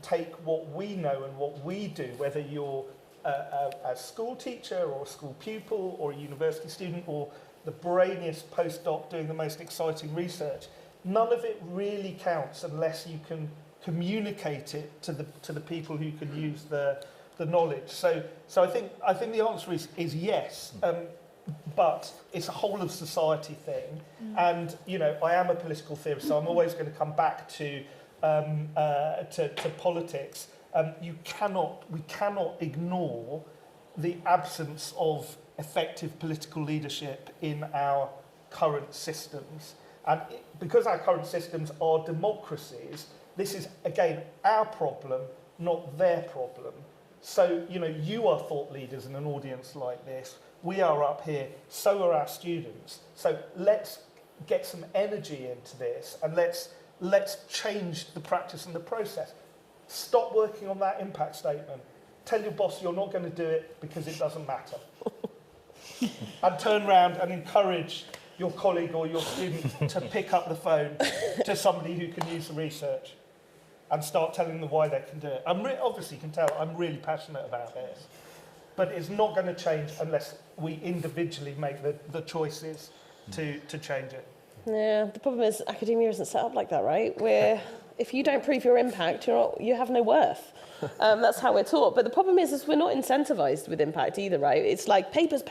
Speaker 2: take what we know and what we do, whether you're a school teacher or a school pupil or a university student or the brainiest postdoc doing the most exciting research. None of it really counts unless you can communicate it to the people who can use the knowledge. So I think the answer is yes, but it's a whole of society thing. And I am a political theorist, so I'm always going to come back to politics. We cannot ignore the absence of effective political leadership in our current systems. And because our current systems are democracies, this is, again, our problem, not their problem. So, you are thought leaders in an audience like this. We are up here, so are our students. So let's get some energy into this and let's change the practice and the process. Stop working on that impact statement. Tell your boss you're not going to do it because it doesn't matter. And turn around and encourage your colleague or your student to pick up the phone to somebody who can use the research and start telling them why they can do it. Obviously, you can tell I'm really passionate about this, but it's not going to change unless we individually make the choices to change it.
Speaker 3: Yeah, the problem is academia isn't set up like that, right? Where if you don't prove your impact, you have no worth. That's how we're taught. But the problem is we're not incentivized with impact either, right? It's like papers.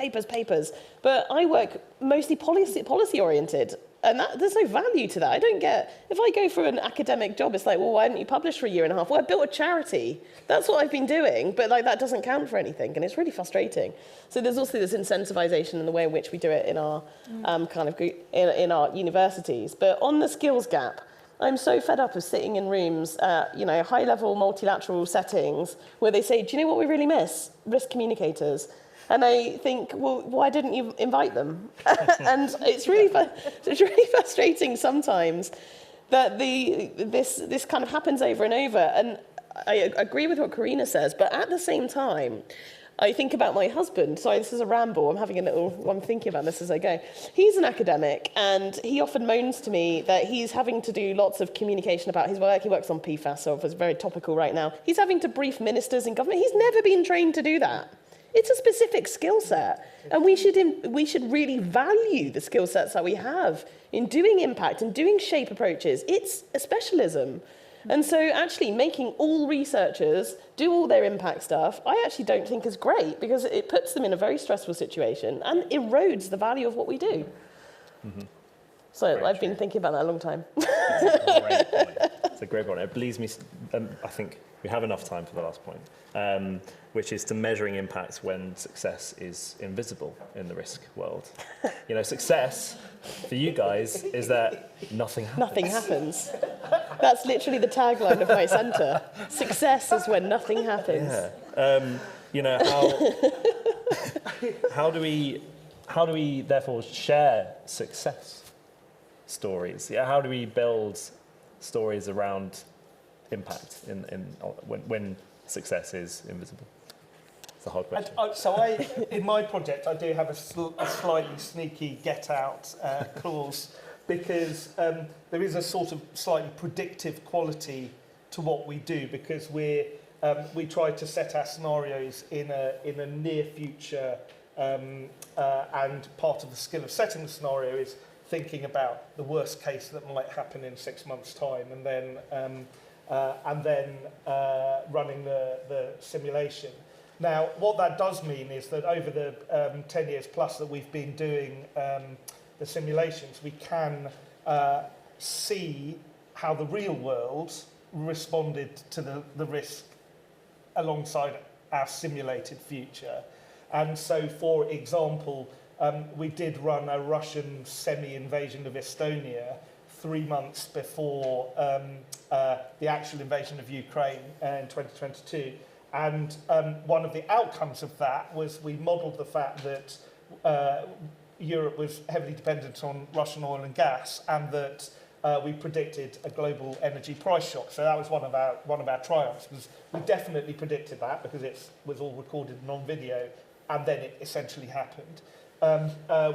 Speaker 3: But I work mostly policy oriented. And there's no value to that. I don't get, if I go for an academic job, it's like, well, why didn't you publish for a year and a half? Well, I built a charity. That's what I've been doing, but that doesn't count for anything, and it's really frustrating. So there's also this incentivization in the way in which we do it in our in our universities. But on the skills gap, I'm so fed up of sitting in rooms, high-level multilateral settings where they say, do you know what we really miss? Risk communicators. And I think, well, why didn't you invite them? And it's really frustrating sometimes that this kind of happens over and over. And I agree with what Carina says, but at the same time, I think about my husband. Sorry, this is a ramble. I'm thinking about this as I go. He's an academic, and he often moans to me that he's having to do lots of communication about his work. He works on PFAS, so it's very topical right now. He's having to brief ministers in government. He's never been trained to do that. It's a specific skill set, and we should really value the skill sets that we have in doing impact and doing SHAPE approaches. It's a specialism. And so actually making all researchers do all their impact stuff, I actually don't think is great, because it puts them in a very stressful situation and erodes the value of what we do. Mm-hmm. So I've been thinking about that a long time.
Speaker 1: It's a great point. It bleeds me, I think we have enough time for the last point, which is to measuring impact when success is invisible in the risk world. Success for you guys is that nothing happens.
Speaker 3: Nothing happens. That's literally the tagline of my centre. Success is when nothing happens.
Speaker 1: Yeah. How do we therefore share success stories? Yeah, how do we build stories around impact when success is invisible? It's a hard question.
Speaker 2: In my project, I do have a slightly sneaky get-out clause, because there is a sort of slightly predictive quality to what we do, because we try to set our scenarios in a near future, and part of the skill of setting the scenario is thinking about the worst case that might happen in 6 months' time, and then running the simulation. Now, what that does mean is that over the 10 years plus that we've been doing the simulations, we can see how the real world responded to the risk alongside our simulated future. And so, for example, we did run a Russian semi-invasion of Estonia 3 months before the actual invasion of Ukraine in 2022. And one of the outcomes of that was we modelled the fact that Europe was heavily dependent on Russian oil and gas, and that we predicted a global energy price shock. So that was one of our triumphs. We definitely predicted that because it was all recorded and on video, and then it essentially happened.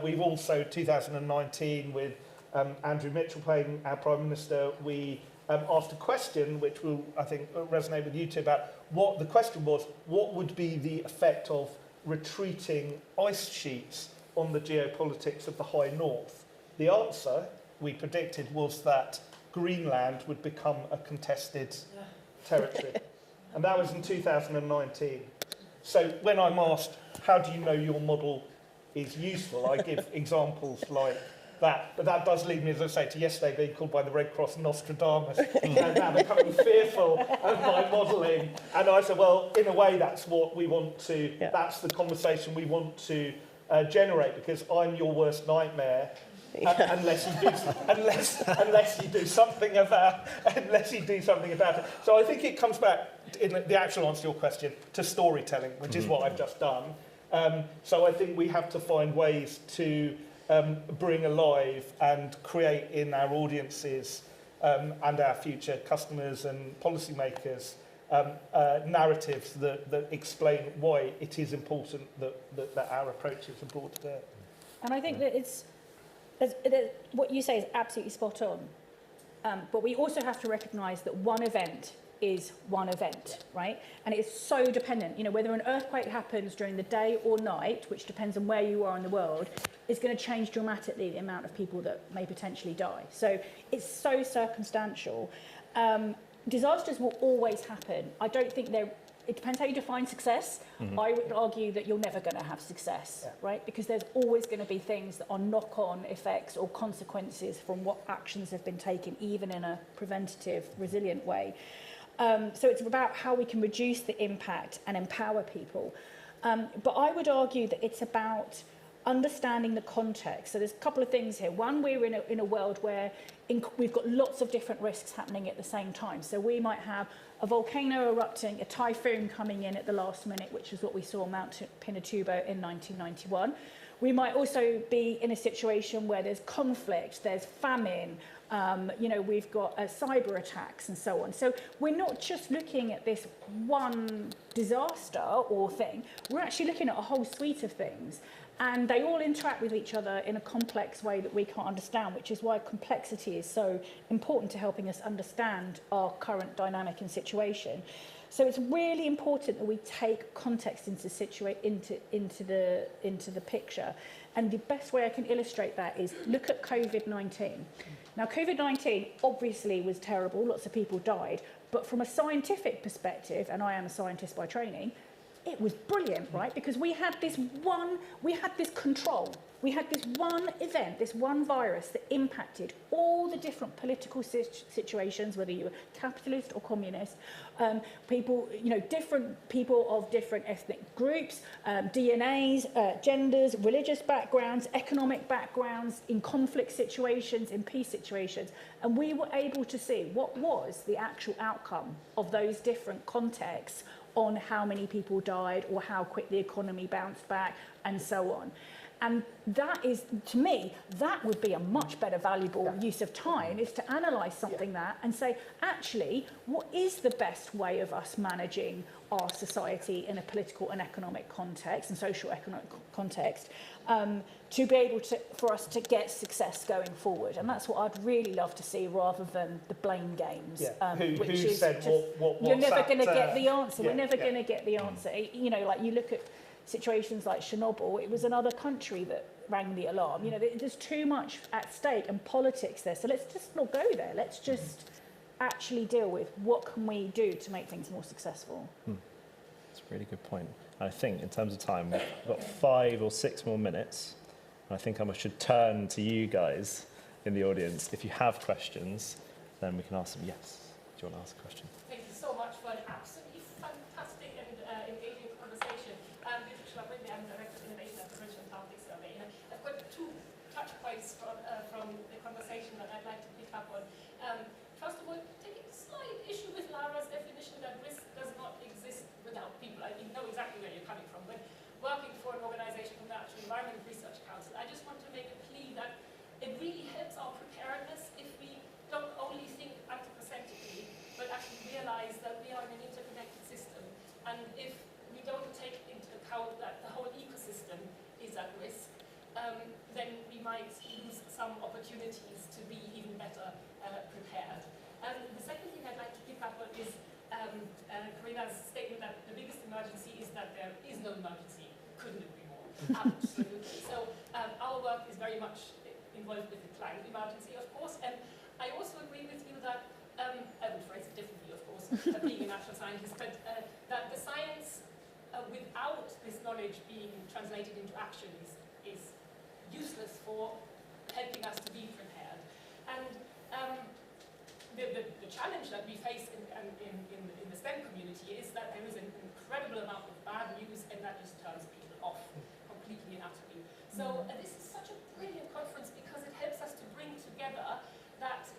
Speaker 2: We've also, 2019, with Andrew Mitchell playing our Prime Minister, we asked a question which will, I think, resonate with you two about what the question was: what would be the effect of retreating ice sheets on the geopolitics of the High North? The answer we predicted was that Greenland would become a contested territory. And that was in 2019. So when I'm asked, how do you know your model is useful, I give examples like that. But that does lead me, as I say, to yesterday being called by the Red Cross Nostradamus, and now becoming fearful of my modelling. And I said, well, in a way, that's what we want to, that's the conversation we want to generate, because I'm your worst nightmare. Unless you do something about it. So I think it comes back, in the actual answer to your question, to storytelling, which is what I've just done. So I think we have to find ways to bring alive and create in our audiences and our future customers and policymakers narratives that explain why it is important that our approach is important to it.
Speaker 4: And I think that what you say is absolutely spot on. But we also have to recognise that one event is one event, right? And it's so dependent. You know, whether an earthquake happens during the day or night, which depends on where you are in the world, is going to change dramatically the amount of people that may potentially die. So it's so circumstantial. Disasters will always happen. I don't think it depends how you define success. I would argue that you're never going to have success, right? Because there's always going to be things that are knock-on effects or consequences from what actions have been taken, even in a preventative, resilient way. So it's about how we can reduce the impact and empower people. But I would argue that it's about understanding the context. So there's a couple of things here. One, we're in a world where we've got lots of different risks happening at the same time. So we might have a volcano erupting, a typhoon coming in at the last minute, which is what we saw on Mount Pinatubo in 1991. We might also be in a situation where there's conflict, there's famine, we've got cyber attacks and so on. So we're not just looking at this one disaster or thing, we're actually looking at a whole suite of things. And they all interact with each other in a complex way that we can't understand, which is why complexity is so important to helping us understand our current dynamic and situation. So it's really important that we take context into the picture. And the best way I can illustrate that is look at COVID-19. Now, COVID-19 obviously was terrible. Lots of people died. But from a scientific perspective, and I am a scientist by training, it was brilliant, right? Because we had this control. We had this one event, this one virus that impacted all the different political situations, whether you were capitalist or communist, different people of different ethnic groups, DNAs, genders, religious backgrounds, economic backgrounds, in conflict situations, in peace situations. And we were able to see what was the actual outcome of those different contexts on how many people died or how quick the economy bounced back and so on. And that is, to me, that would be a much better valuable use of time, is to analyse something that and say, actually, what is the best way of us managing our society in a political and economic context and social economic context to be able to, for us to get success going forward. And that's what I'd really love to see rather than the blame games.
Speaker 2: Who said what
Speaker 4: you're never going to get the answer. We're never going to get the answer. You know, like you look at situations like Chernobyl, it was another country that rang the alarm. You know, there's too much at stake and politics there. So let's just not go there. Let's just actually deal with what can we do to make things more successful.
Speaker 1: That's a really good point. I think in terms of time, we've got 5 or 6 more minutes. And I think I should turn to you guys in the audience. If you have questions, then we can ask them. Yes. Do you want to ask a question?
Speaker 5: Thank you so much for an absolutely fantastic and engaging And if we don't take into account that the whole ecosystem is at risk, then we might lose some opportunities to be even better prepared. And the second thing I'd like to pick up on is Carina's statement that the biggest emergency is that there is no emergency. Couldn't agree more. Absolutely. So our work is very much involved with the climate emergency, of course. And I also agree with you that, I would phrase it differently, of course, being a natural scientist, but that the science without this knowledge being translated into action is useless for helping us to be prepared. And the challenge that we face in the STEM community is that there is an incredible amount of bad news, and that just turns people off completely and utterly. So this is such a brilliant conference because it helps us to bring together that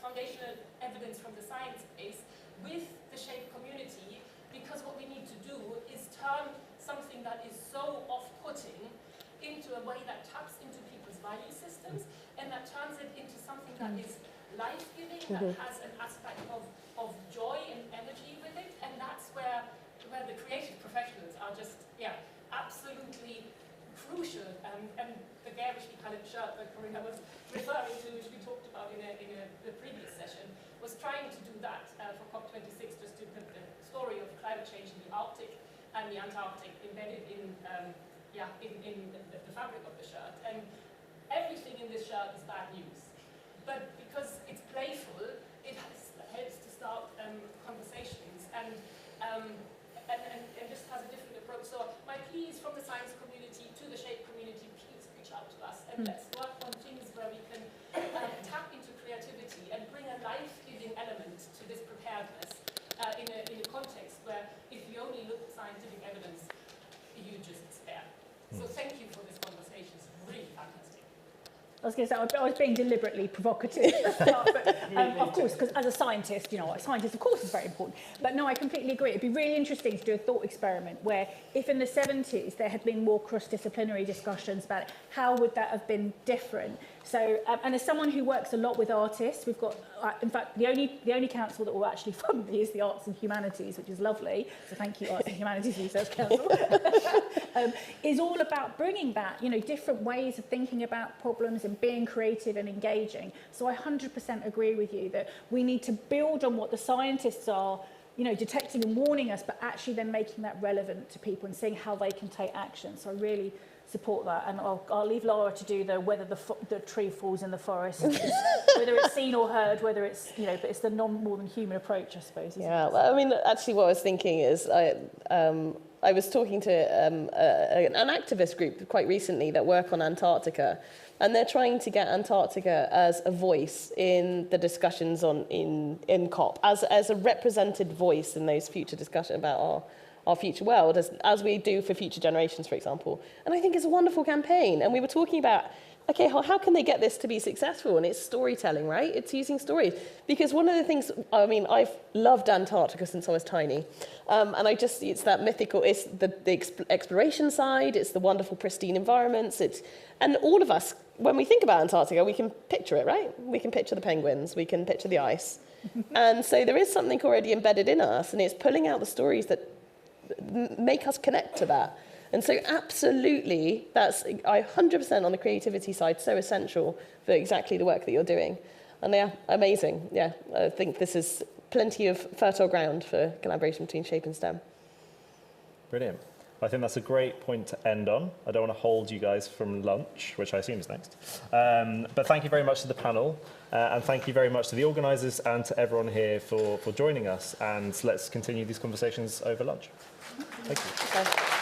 Speaker 5: foundational evidence from the science base with the SHAPE community, because what we need to do is turn something that is so off-putting into a way that taps into people's value systems, and that turns it into something that is life-giving, that has an aspect of joy and energy with it, and that's where the creative professionals are just, absolutely crucial. And the garishly coloured shirt that Carina was referring to, which we talked about in the previous session, was trying to do that for COP26, just to put the story of climate change in the Arctic and the Antarctic embedded in the fabric of the shirt. And everything in this shirt is bad news. But because it's playful, it helps to start conversations and just has a different approach. So my plea is from the science community to the SHAPE community, please reach out to us and let's work on things where we can tap into creativity and bring a life-giving element to this preparedness in a context where if you only look at scientific evidence, you just despair. So thank you for this conversation. It's really fantastic.
Speaker 4: I was going to say, I was being deliberately provocative at the start, but of course, because as a scientist, a scientist, of course, is very important. But no, I completely agree. It'd be really interesting to do a thought experiment where if in the 70s there had been more cross-disciplinary discussions about it, how would that have been different? So, and as someone who works a lot with artists, we've got, in fact, the only council that will actually fund me is the Arts and Humanities, which is lovely. So thank you, Arts and Humanities Research Council. Is all about bringing that, different ways of thinking about problems and being creative and engaging. So I 100% agree with you that we need to build on what the scientists are, detecting and warning us, but actually then making that relevant to people and seeing how they can take action. So I really support that, and I'll leave Lara to do whether the tree falls in the forest, whether it's seen or heard, whether it's but it's the more than human approach, I suppose.
Speaker 3: Yeah, well, I mean, actually, what I was thinking is I was talking to an activist group quite recently that work on Antarctica, and they're trying to get Antarctica as a voice in the discussions in COP, as a represented voice in those future discussions about our future world, as we do for future generations, for example. And I think it's a wonderful campaign. And we were talking about, okay, how can they get this to be successful? And it's storytelling, right? It's using stories. Because one of the things, I've loved Antarctica since I was tiny. And it's that mythical, it's the exploration side, it's the wonderful pristine environments, and all of us, when we think about Antarctica, we can picture it, right? We can picture the penguins, we can picture the ice. And so there is something already embedded in us, and it's pulling out the stories that make us connect to that. And so absolutely, that's 100% on the creativity side, so essential for exactly the work that you're doing. And amazing. Yeah, I think this is plenty of fertile ground for collaboration between SHAPE and STEM.
Speaker 1: Brilliant. I think that's a great point to end on. I don't want to hold you guys from lunch, which I assume is next. But thank you very much to the panel, and thank you very much to the organisers and to everyone here for joining us. And let's continue these conversations over lunch. Thank you.